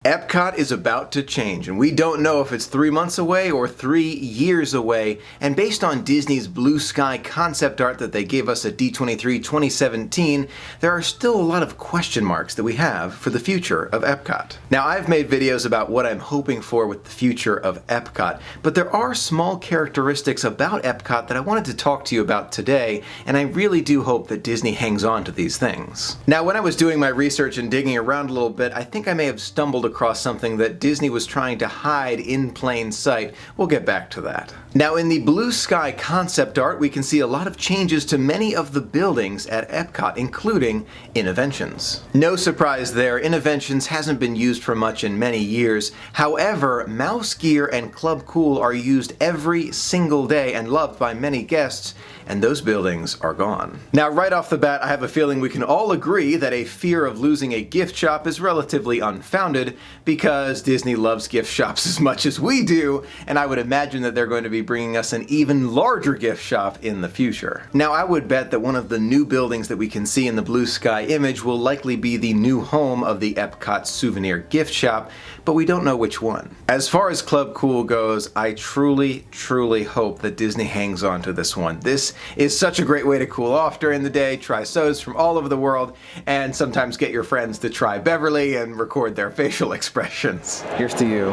Epcot is about to change, and we don't know if it's 3 months away or 3 years away. And based on Disney's blue sky concept art that they gave us at D23 2017, there are still a lot of question marks that we have for the future of Epcot. Now, I've made videos about what I'm hoping for with the future of Epcot, but there are small characteristics about Epcot that I wanted to talk to you about today, and I really do hope that Disney hangs on to these things. Now, when I was doing my research and digging around a little bit, I think I may have stumbled across something that Disney was trying to hide in plain sight. We'll get back to that. Now, in the blue sky concept art, we can see a lot of changes to many of the buildings at Epcot, including Innoventions. No surprise there, Innoventions hasn't been used for much in many years. However, Mouse Gear and Club Cool are used every single day and loved by many guests, and those buildings are gone. Now, right off the bat, I have a feeling we can all agree that a fear of losing a gift shop is relatively unfounded, because Disney loves gift shops as much as we do, and I would imagine that they're going to be bringing us an even larger gift shop in the future. Now, I would bet that one of the new buildings that we can see in the blue sky image will likely be the new home of the Epcot souvenir gift shop, but we don't know which one. As far as Club Cool goes, I truly hope that Disney hangs on to this one. This is such a great way to cool off during the day, try sodas from all over the world, and sometimes get your friends to try Beverly and record their facial expressions. Here's to you.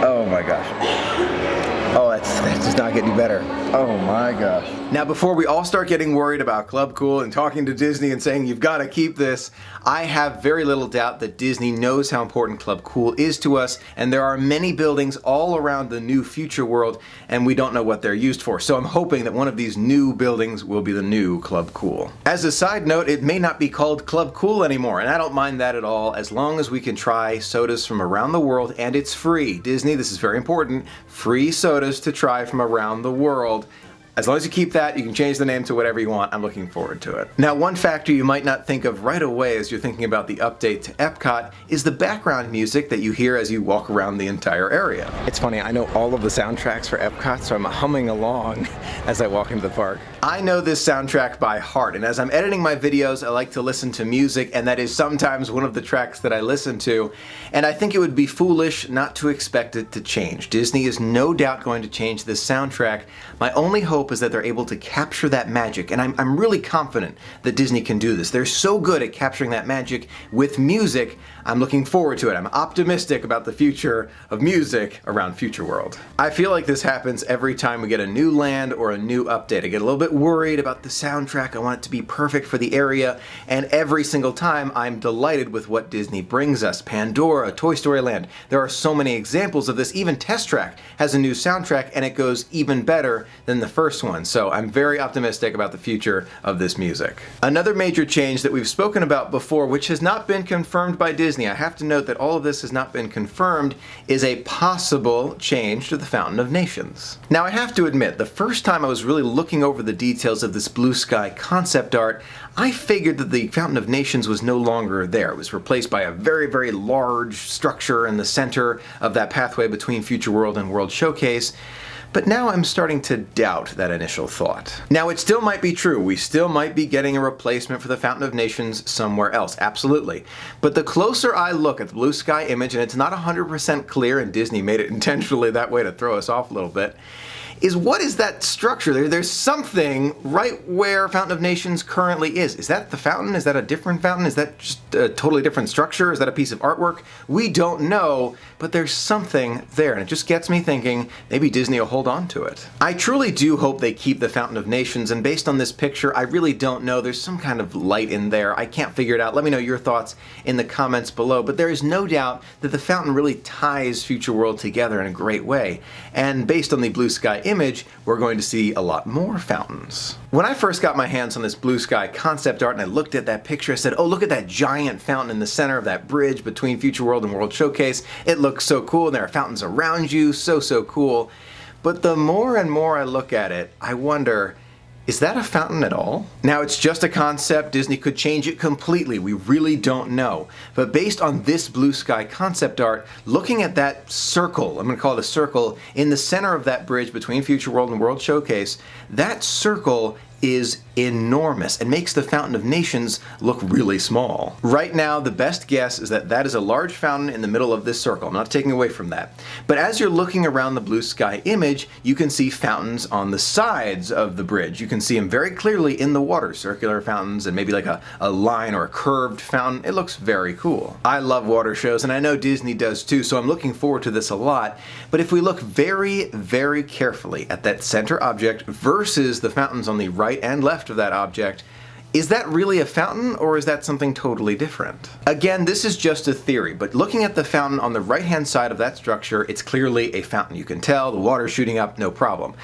Oh my gosh. Oh, that does not get any better. Oh my gosh. Now, before we all start getting worried about Club Cool and talking to Disney and saying you've got to keep this, I have very little doubt that Disney knows how important Club Cool is to us, and there are many buildings all around the new future world, and we don't know what they're used for. So I'm hoping that one of these new buildings will be the new Club Cool. As a side note, it may not be called Club Cool anymore, and I don't mind that at all, as long as we can try sodas from around the world, and it's free. Disney, this is very important, free sodas to try from around the world. As long as you keep that, you can change the name to whatever you want. I'm looking forward to it. Now, one factor you might not think of right away as you're thinking about the update to Epcot is the background music that you hear as you walk around the entire area. It's funny, I know all of the soundtracks for Epcot, so I'm humming along as I walk into the park. I know this soundtrack by heart, and as I'm editing my videos, I like to listen to music, and that is sometimes one of the tracks that I listen to, and I think it would be foolish not to expect it to change. Disney is no doubt going to change this soundtrack. My only hope is that they're able to capture that magic, and I'm really confident that Disney can do this. They're so good at capturing that magic with music. I'm looking forward to it. I'm optimistic about the future of music around Future World. I feel like this happens every time we get a new land or a new update. I get a little bit worried about the soundtrack. I want it to be perfect for the area, and every single time I'm delighted with what Disney brings us. Pandora, Toy Story Land. There are so many examples of this. Even Test Track has a new soundtrack, and it goes even better than the first one. So I'm very optimistic about the future of this music. Another major change that we've spoken about before, which has not been confirmed by Disney, I have to note that all of this has not been confirmed, is a possible change to the Fountain of Nations. Now, I have to admit, the first time I was really looking over the details of this blue sky concept art, I figured that the Fountain of Nations was no longer there. It was replaced by a very large structure in the center of that pathway between Future World and World Showcase. But now I'm starting to doubt that initial thought. Now, it still might be true. We still might be getting a replacement for the Fountain of Nations somewhere else, absolutely. But the closer I look at the blue sky image, and it's not 100% clear, and Disney made it intentionally that way to throw us off a little bit, is what is that structure? There's something right where Fountain of Nations currently is. Is that the fountain? Is that a different fountain? Is that just a totally different structure? Is that a piece of artwork? We don't know, but there's something there, and it just gets me thinking maybe Disney will hold on to it. I truly do hope they keep the Fountain of Nations, and based on this picture, I really don't know. There's some kind of light in there. I can't figure it out. Let me know your thoughts in the comments below, but there is no doubt that the fountain really ties Future World together in a great way, and based on the blue sky image, we're going to see a lot more fountains. When I first got my hands on this blue sky concept art and I looked at that picture, I said, oh, look at that giant fountain in the center of that bridge between Future World and World Showcase. It looks so cool, and there are fountains around you, so cool. But the more and more I look at it, I wonder, is that a fountain at all? Now, it's just a concept. Disney could change it completely. We really don't know. But based on this blue sky concept art, looking at that circle, I'm going to call it a circle, in the center of that bridge between Future World and World Showcase, that circle is enormous and makes the Fountain of Nations look really small. Right now, the best guess is that that is a large fountain in the middle of this circle. I'm not taking away from that. But as you're looking around the blue sky image, you can see fountains on the sides of the bridge. You can see them very clearly in the water, circular fountains and maybe like a line or a curved fountain. It looks very cool. I love water shows, and I know Disney does too, so I'm looking forward to this a lot. But if we look very, very carefully at that center object versus the fountains on the right and left of that object, is that really a fountain, or is that something totally different? Again, this is just a theory, but looking at the fountain on the right-hand side of that structure, it's clearly a fountain. You can tell the water shooting up, no problem.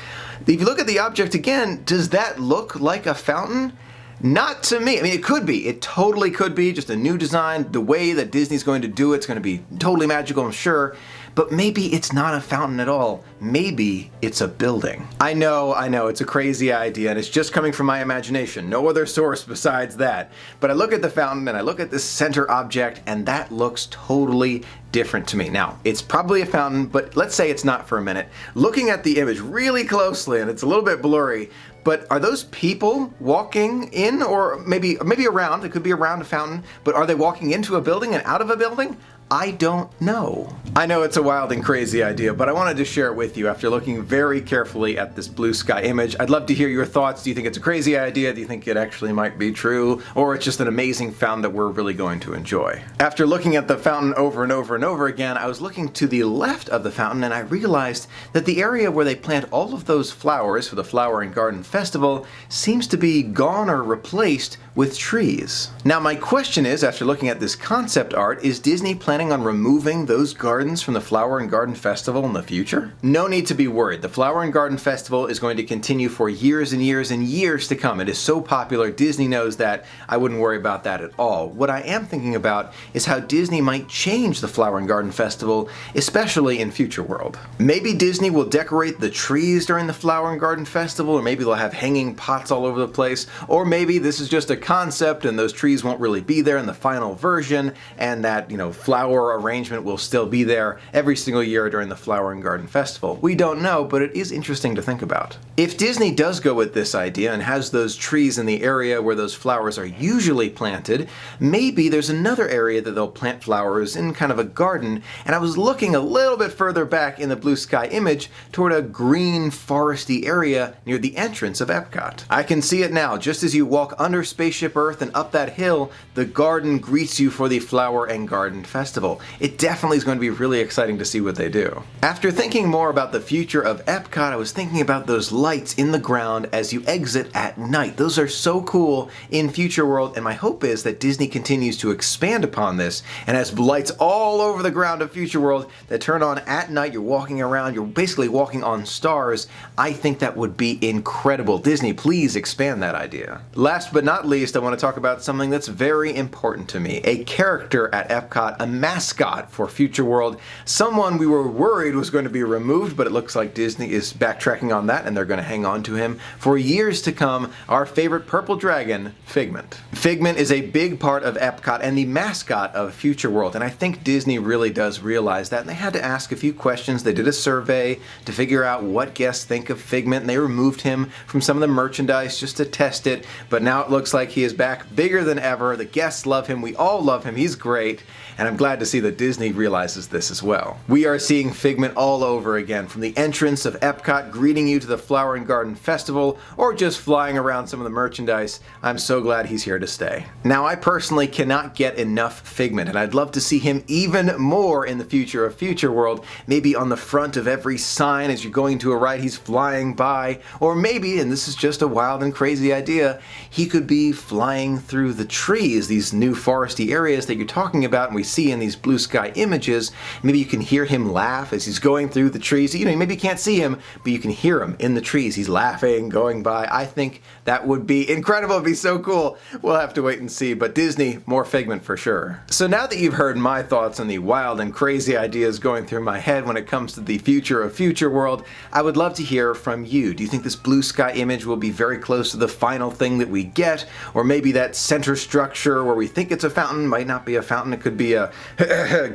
If you look at the object again, does that look like a fountain? Not to me. I mean, it could be. It totally could be. Just a new design. The way that Disney's going to do it's going to be totally magical, I'm sure. But maybe it's not a fountain at all. Maybe it's a building. I know, it's a crazy idea, and it's just coming from my imagination. No other source besides that. But I look at the fountain, and I look at this center object, and that looks totally different to me. Now, it's probably a fountain, but let's say it's not for a minute. Looking at the image really closely, and it's a little bit blurry, but are those people walking in, or maybe around? It could be around a fountain, but are they walking into a building and out of a building? I don't know. I know it's a wild and crazy idea, but I wanted to share it with you after looking very carefully at this blue sky image. I'd love to hear your thoughts. Do you think it's a crazy idea? Do you think it actually might be true? Or it's just an amazing fountain that we're really going to enjoy? After looking at the fountain over and over and over again, I was looking to the left of the fountain and I realized that the area where they plant all of those flowers for the Flower and Garden Festival seems to be gone or replaced with trees. Now my question is, after looking at this concept art, is Disney planning on removing those gardens from the Flower and Garden Festival in the future? No need to be worried. The Flower and Garden Festival is going to continue for years and years and years to come. It is so popular. Disney knows that. I wouldn't worry about that at all. What I am thinking about is how Disney might change the Flower and Garden Festival, especially in Future World. Maybe Disney will decorate the trees during the Flower and Garden Festival, or maybe they'll have hanging pots all over the place, or maybe this is just a concept and those trees won't really be there in the final version, and that, flower arrangement will still be there every single year during the Flower and Garden Festival. We don't know, but it is interesting to think about. If Disney does go with this idea and has those trees in the area where those flowers are usually planted, maybe there's another area that they'll plant flowers in kind of a garden, and I was looking a little bit further back in the blue sky image toward a green foresty area near the entrance of Epcot. I can see it now. Just as you walk under Spaceship Earth and up that hill, the garden greets you for the Flower and Garden Festival. It definitely is going to be really exciting to see what they do. After thinking more about the future of Epcot, I was thinking about those lights in the ground as you exit at night. Those are so cool in Future World, and my hope is that Disney continues to expand upon this and has lights all over the ground of Future World that turn on at night. You're walking around, you're basically walking on stars. I think that would be incredible. Disney, please expand that idea. Last but not least, I want to talk about something that's very important to me. A character at Epcot, a mascot for Future World, someone we were worried was going to be removed, but it looks like Disney is backtracking on that and they're going to hang on to him for years to come. Our favorite purple dragon, Figment. Figment is a big part of Epcot and the mascot of Future World, and I think Disney really does realize that, and they had to ask a few questions. They did a survey to figure out what guests think of Figment, and they removed him from some of the merchandise just to test it, but now it looks like he is back bigger than ever. The guests love him, we all love him, he's great, and I'm glad to see that Disney realizes this as well. We are seeing Figment all over again, from the entrance of Epcot greeting you to the Flower and Garden Festival, or just flying around some of the merchandise. I'm so glad he's here to stay. Now, I personally cannot get enough Figment, and I'd love to see him even more in the future of Future World. Maybe on the front of every sign as you're going to a ride, he's flying by, or maybe, and this is just a wild and crazy idea, he could be flying through the trees, these new foresty areas that you're talking about and we see in these blue sky images. Maybe you can hear him laugh as he's going through the trees. Maybe you can't see him, but you can hear him in the trees. He's laughing, going by. I think that would be incredible. It'd be so cool. We'll have to wait and see, but Disney, more Figment for sure. So now that you've heard my thoughts on the wild and crazy ideas going through my head when it comes to the future of Future World, I would love to hear from you. Do you think this blue sky image will be very close to the final thing that we get? Or maybe that center structure where we think it's a fountain might not be a fountain, it could be a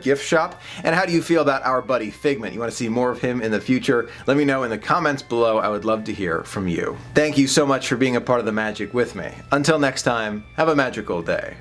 gift shop? And how do you feel about our buddy Figment? You want to see more of him in the future? Let me know in the comments below. I would love to hear from you. Thank you so much for being a part of the magic with me. Until next time, have a magical day.